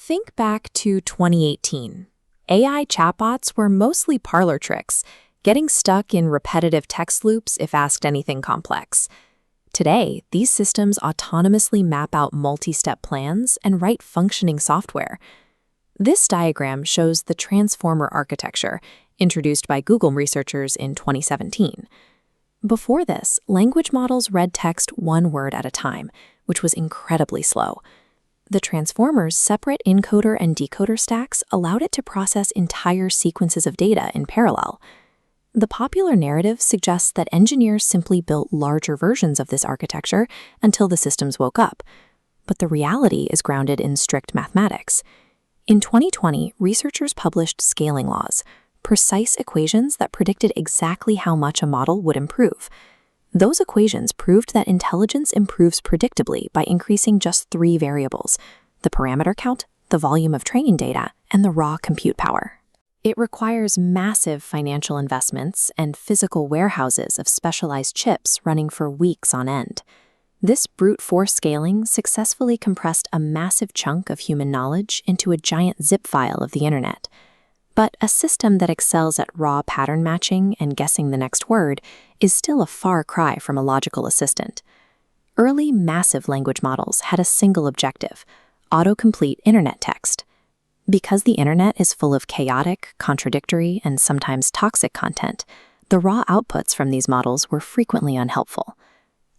Think back to 2018. AI chatbots were mostly parlor tricks, getting stuck in repetitive text loops if asked anything complex. Today, these systems autonomously map out multi-step plans and write functioning software. This diagram shows the transformer architecture, introduced by Google researchers in 2017. Before this, language models read text one word at a time, which was incredibly slow. The transformer's separate encoder and decoder stacks allowed it to process entire sequences of data in parallel. The popular narrative suggests that engineers simply built larger versions of this architecture until the systems woke up. But the reality is grounded in strict mathematics. In 2020, researchers published scaling laws, precise equations that predicted exactly how much a model would improve. Those equations proved that intelligence improves predictably by increasing just three variables: the parameter count, the volume of training data, and the raw compute power. It requires massive financial investments and physical warehouses of specialized chips running for weeks on end. This brute force scaling successfully compressed a massive chunk of human knowledge into a giant zip file of the internet. But a system that excels at raw pattern matching and guessing the next word is still a far cry from a logical assistant. Early massive language models had a single objective: autocomplete internet text. Because the internet is full of chaotic, contradictory, and sometimes toxic content, the raw outputs from these models were frequently unhelpful.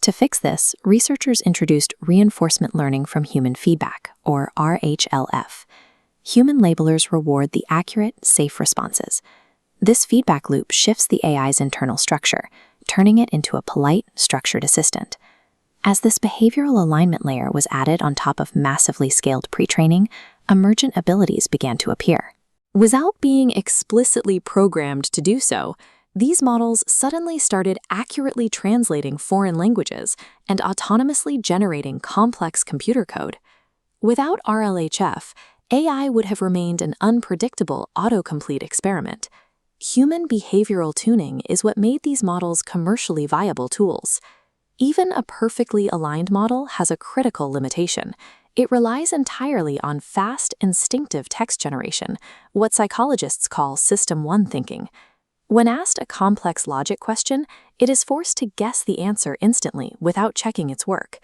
To fix this, researchers introduced reinforcement learning from human feedback, or RHLF. Human labelers reward the accurate, safe responses. This feedback loop shifts the AI's internal structure, turning it into a polite, structured assistant. As this behavioral alignment layer was added on top of massively scaled pre-training, emergent abilities began to appear. Without being explicitly programmed to do so, these models suddenly started accurately translating foreign languages and autonomously generating complex computer code. Without RLHF, AI would have remained an unpredictable autocomplete experiment. Human behavioral tuning is what made these models commercially viable tools. Even a perfectly aligned model has a critical limitation. It relies entirely on fast, instinctive text generation, what psychologists call System 1 thinking. When asked a complex logic question, it is forced to guess the answer instantly without checking its work.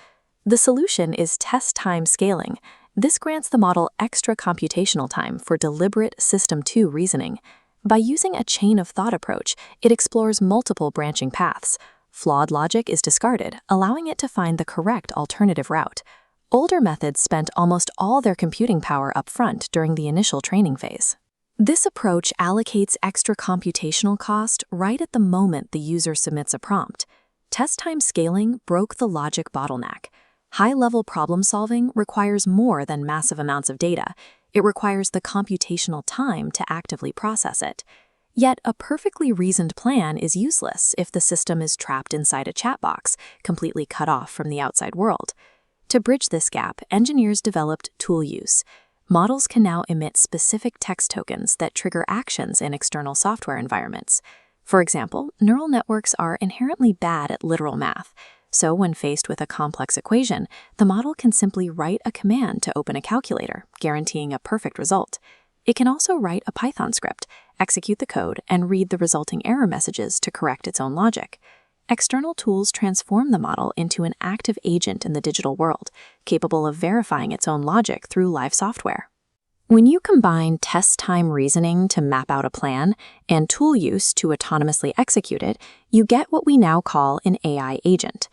The solution is test time scaling. This grants the model extra computational time for deliberate System 2 reasoning. By using a chain of thought approach, it explores multiple branching paths. Flawed logic is discarded, allowing it to find the correct alternative route. Older methods spent almost all their computing power up front during the initial training phase. This approach allocates extra computational cost right at the moment the user submits a prompt. Test time scaling broke the logic bottleneck. High-level problem-solving requires more than massive amounts of data. It requires the computational time to actively process it. Yet, a perfectly reasoned plan is useless if the system is trapped inside a chat box, completely cut off from the outside world. To bridge this gap, engineers developed tool use. Models can now emit specific text tokens that trigger actions in external software environments. For example, neural networks are inherently bad at literal math. So when faced with a complex equation, the model can simply write a command to open a calculator, guaranteeing a perfect result. It can also write a Python script, execute the code, and read the resulting error messages to correct its own logic. External tools transform the model into an active agent in the digital world, capable of verifying its own logic through live software. When you combine test time reasoning to map out a plan and tool use to autonomously execute it, you get what we now call an AI agent.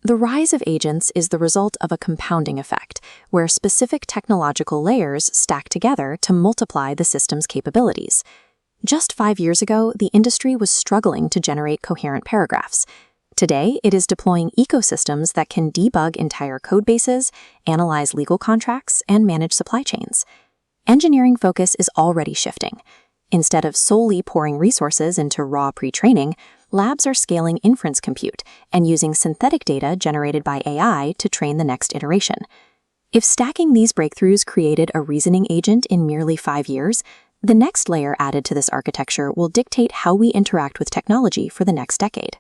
The rise of agents is the result of a compounding effect, where specific technological layers stack together to multiply the system's capabilities. Just 5 years ago, the industry was struggling to generate coherent paragraphs. Today, it is deploying ecosystems that can debug entire codebases, analyze legal contracts, and manage supply chains. Engineering focus is already shifting. Instead of solely pouring resources into raw pre-training, labs are scaling inference compute and using synthetic data generated by AI to train the next iteration. If stacking these breakthroughs created a reasoning agent in merely 5 years, the next layer added to this architecture will dictate how we interact with technology for the next decade.